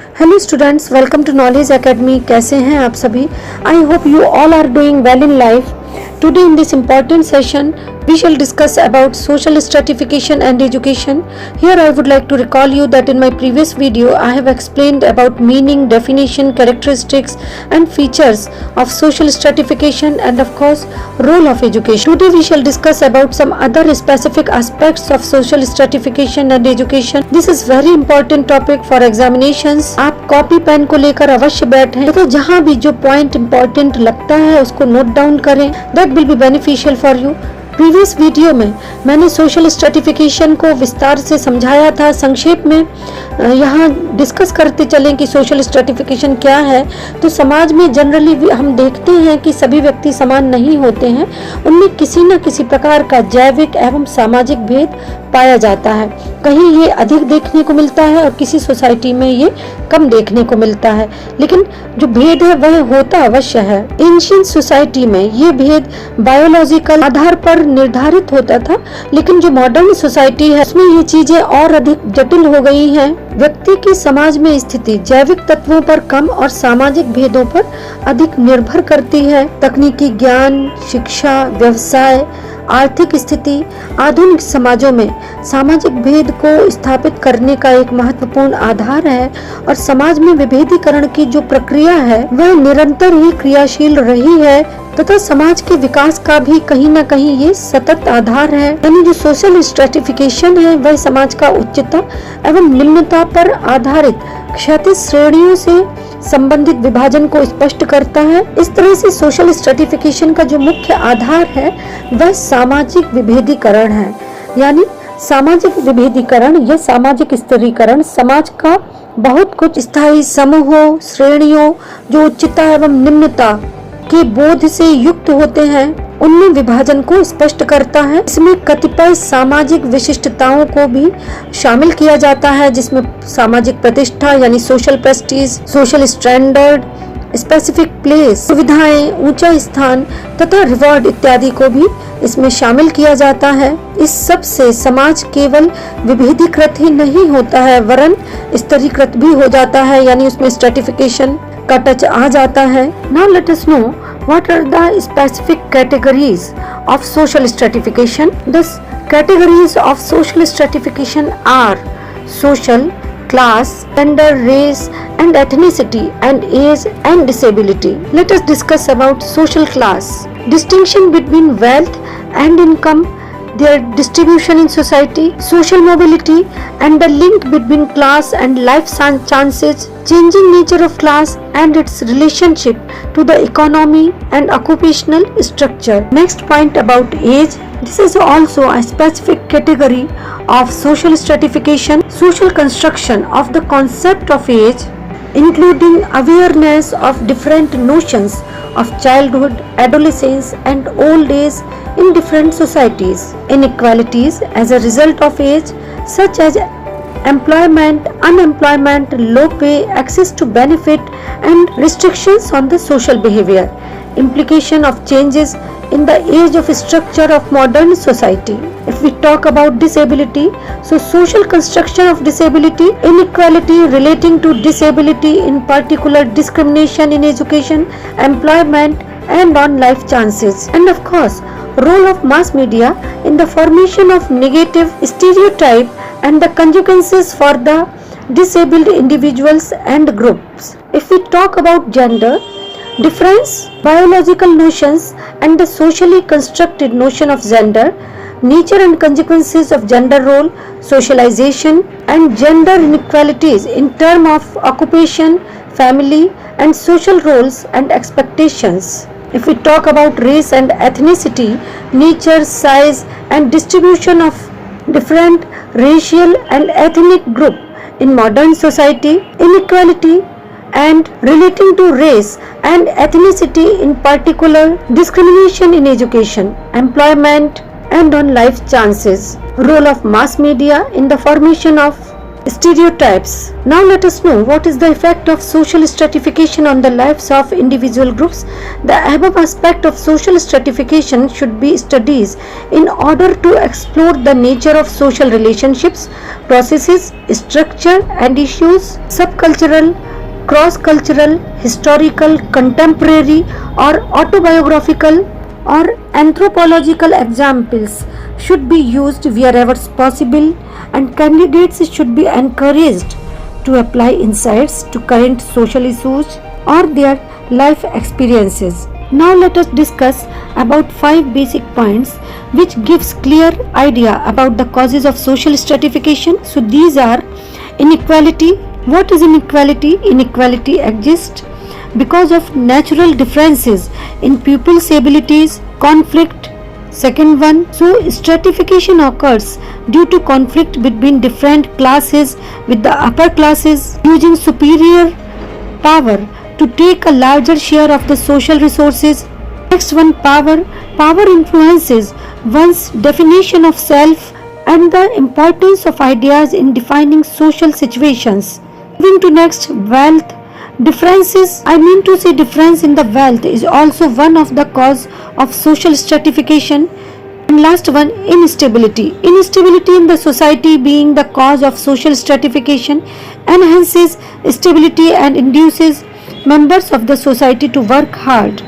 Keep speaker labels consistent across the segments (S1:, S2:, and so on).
S1: Hello students, welcome to knowledge academy. कैसे हैं आप सभी? I hope you all are doing well in life. Today in this important session, we shall discuss about social stratification and education. Here I would like to recall you that in my previous video, I have explained about meaning, definition, characteristics and features of social stratification and of course, role of education. Today we shall discuss about some other specific aspects of social stratification and education. This is very important topic for examinations. आप copy pen को लेकर अवश्य बैठें तथा जहाँ भी जो point important लगता है उसको नोट डाउन करें. That will be beneficial for you. Previous video में मैंने सोशल स्ट्रेटिफिकेशन को विस्तार से समझाया था. संक्षेप में यहाँ डिस्कस करते चलें कि सोशल स्ट्रेटिफिकेशन क्या है. तो समाज में जनरली हम देखते हैं कि सभी व्यक्ति समान नहीं होते हैं. उनमें किसी न किसी प्रकार का जैविक एवं सामाजिक भेद पाया जाता है. कहीं ये अधिक देखने को मिलता है और किसी सोसाइटी में ये कम देखने को मिलता है. लेकिन जो भेद है वह होता अवश्य है. एंशिएंट सोसाइटी में ये भेद बायोलॉजिकल आधार पर निर्धारित होता था, लेकिन जो मॉडर्न सोसाइटी है उसमें ये चीजें और अधिक जटिल हो गई हैं. व्यक्ति की समाज में स्थिति जैविक तत्वों पर कम और सामाजिक भेदों पर अधिक निर्भर करती है. तकनीकी ज्ञान, शिक्षा, व्यवसाय, आर्थिक स्थिति आधुनिक समाजों में सामाजिक भेद को स्थापित करने का एक महत्वपूर्ण आधार है और समाज में विभेदीकरण की जो प्रक्रिया है वह निरंतर ही क्रियाशील रही है तथा समाज के विकास का भी कहीं न कहीं ये सतत आधार है. यानी जो सोशल स्ट्रेटिफिकेशन है वह समाज का उच्चता एवं निम्नता पर आधारित क्षैतिज श्रेणियों से संबंधित विभाजन को स्पष्ट करता है. इस तरह से सोशल स्ट्रेटिफिकेशन का जो मुख्य आधार है वह सामाजिक विभेदीकरण है. यानी सामाजिक विभेदीकरण या सामाजिक स्तरीकरण समाज का बहुत कुछ स्थायी समूहों, श्रेणियों जो उच्चता एवं निम्नता के बोध से युक्त होते हैं उनमें विभाजन को स्पष्ट करता है. इसमें कतिपय सामाजिक विशिष्टताओं को भी शामिल किया जाता है, जिसमें सामाजिक प्रतिष्ठा यानी social Prestige, social standard, specific place, सुविधाएं, ऊंचा स्थान तथा रिवॉर्ड इत्यादि को भी इसमें शामिल किया जाता है. इस सब से समाज केवल विभेदीकृत ही नहीं होता है वरन स्तरीकृत भी हो जाता है. यानी उसमें स्ट्रेटिफिकेशन का टच आ जाता है. Now let us know what are the specific categories of social stratification. The categories of social stratification are social, class, gender, race and ethnicity and age and disability. Let us discuss about social class. Distinction between wealth and income, their distribution in society, social mobility and the link between class and life chances, changing nature of class and its relationship to the economy and occupational structure. Next point about age. This is also a specific category of social stratification. Social construction of the concept of age, including awareness of different notions of childhood, adolescence and old age in different societies. Inequalities as a result of age such as employment, unemployment, low pay, access to benefit and restrictions on the social behavior. Implication of changes in the age of structure of modern society. If we talk about disability, so social construction of disability, inequality relating to disability, in particular discrimination in education, employment and on life chances. And of course, role of mass media in the formation of negative stereotype and the consequences for the disabled individuals and groups. If we talk about gender, difference, biological notions and the socially constructed notion of gender, nature and consequences of gender role, socialization and gender inequalities in terms of occupation, family and social roles and expectations. If we talk about race and ethnicity, nature, size and distribution of different racial and ethnic group in modern society, inequality and relating to race and ethnicity, in particular discrimination in education, employment and on life chances. Role of mass media in the formation of Stereotypes. Now let us know what is the effect of social stratification on the lives of individual groups. The above aspect of social stratification should be studied in order to explore the nature of social relationships, processes, structure and issues, subcultural, cross-cultural, historical, contemporary or autobiographical or anthropological examples should be used wherever possible, and candidates should be encouraged to apply insights to current social issues or their life experiences. Now let us discuss about 5 basic points which gives clear idea about the causes of social stratification. So these are inequality. What is inequality? Inequality exists because of natural differences in pupils' abilities, conflict. Second one, so stratification occurs due to conflict between different classes with the upper classes using superior power to take a larger share of the social resources. Next one, power. Power influences one's definition of self and the importance of ideas in defining social situations. Moving to next, wealth. Difference in the wealth is also one of the cause of social stratification. And last one, instability. Instability in the society being the cause of social stratification enhances stability and induces members of the society to work hard.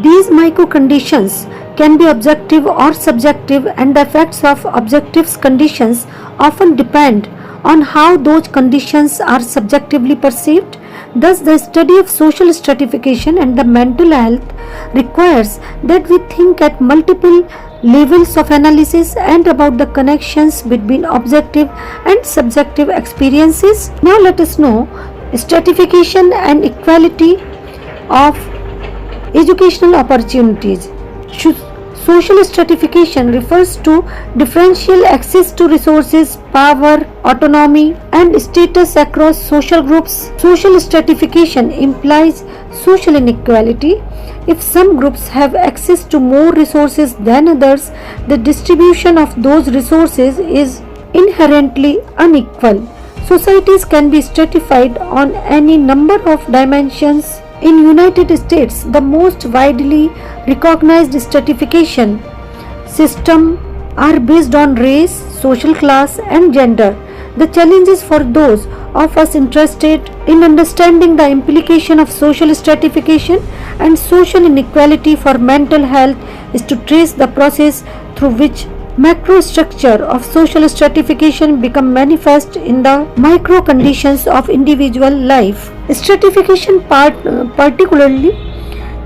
S1: These micro conditions can be objective or subjective, and the effects of objective conditions often depend on how those conditions are subjectively perceived. Thus, the study of social stratification and the mental health requires that we think at multiple levels of analysis and about the connections between objective and subjective experiences. Now let us know stratification and equality of educational opportunities. Social stratification refers to differential access to resources, power, autonomy, and status across social groups. Social stratification implies social inequality. If some groups have access to more resources than others, the distribution of those resources is inherently unequal. Societies can be stratified on any number of dimensions. In United States, the most widely recognized stratification system are based on race, social class and gender. The challenges for those of us interested in understanding the implication of social stratification and social inequality for mental health is to trace the process through which macrostructure of social stratification become manifest in the micro conditions of individual life. Stratification particularly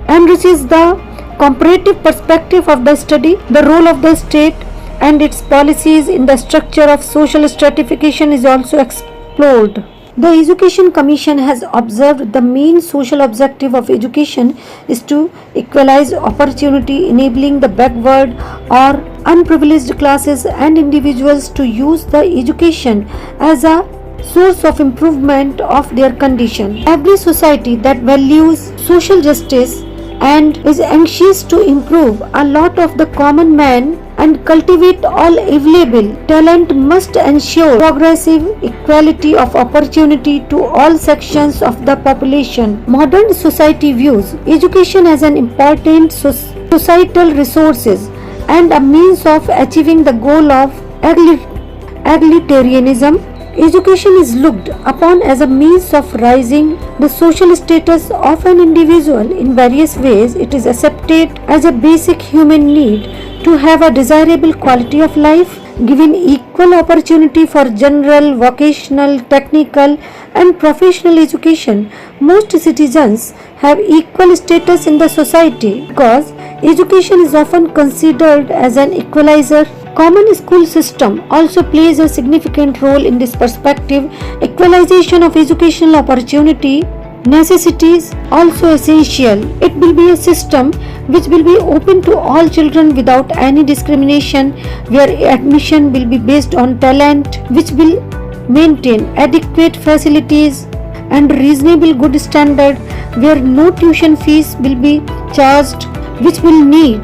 S1: enriches the comparative perspective of the study. The role of the state and its policies in the structure of social stratification is also explored. The Education Commission has observed the main social objective of education is to equalize opportunity, enabling the backward or unprivileged classes and individuals to use the education as a source of improvement of their condition. Every society that values social justice and is anxious to improve a lot of the common man and cultivate all available talent must ensure progressive equality of opportunity to all sections of the population. Modern society views education as an important societal resources and a means of achieving the goal of egalitarianism. Education is looked upon as a means of raising the social status of an individual in various ways. It is accepted as a basic human need to have a desirable quality of life, given equal opportunity for general, vocational, technical and professional education. Most citizens have equal status in the society because education is often considered as an equalizer. Common school system also plays a significant role in this perspective. Equalization of educational opportunity necessities also essential. It will be a system which will be open to all children without any discrimination, where admission will be based on talent, which will maintain adequate facilities and reasonable good standard, where no tuition fees will be charged, which will meet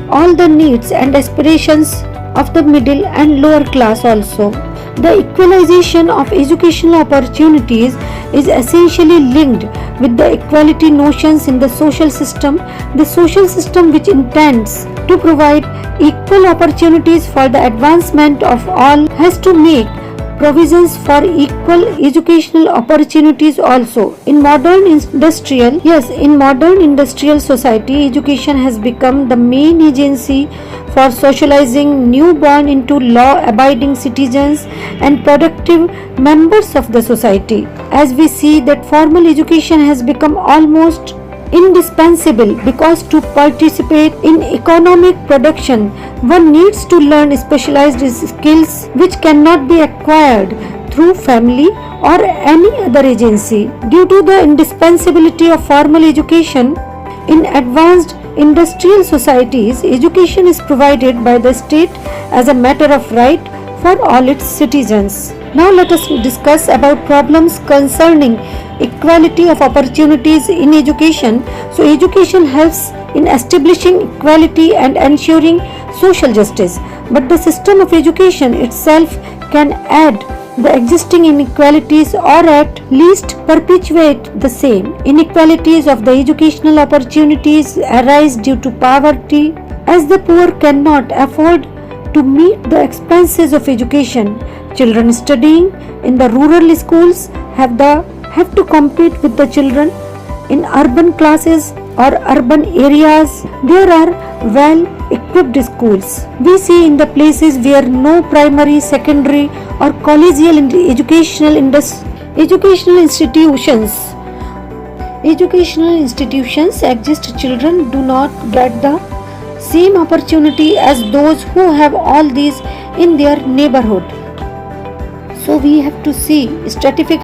S1: all the needs and aspirations of the middle and lower class also. The equalization of educational opportunities is essentially linked with the equality notions in the social system. The social system, which intends to provide equal opportunities for the advancement of all, has to make provisions for equal educational opportunities also. In modern industrial society, education has become the main agency for socializing newborn into law-abiding citizens and productive members of the society. As we see that formal education has become almost indispensable because to participate in economic production one needs to learn specialized skills which cannot be acquired through family or any other agency. Due to the indispensability of formal education in advanced industrial societies, education is provided by the state as a matter of right for all its citizens. Now let us discuss about problems concerning equality of opportunities in education. So education helps in establishing equality and ensuring social justice, but the system of education itself can add the existing inequalities or at least perpetuate the same. Inequalities of the educational opportunities arise due to poverty, as the poor cannot afford to meet the expenses of education. Children studying in the rural schools have to compete with the children in urban classes or urban areas. There are well equipped schools. We see in the places where no primary, secondary or collegial educational institutions exist, children do not get the same opportunity as those who have all these in their neighborhood. So we have to see stratification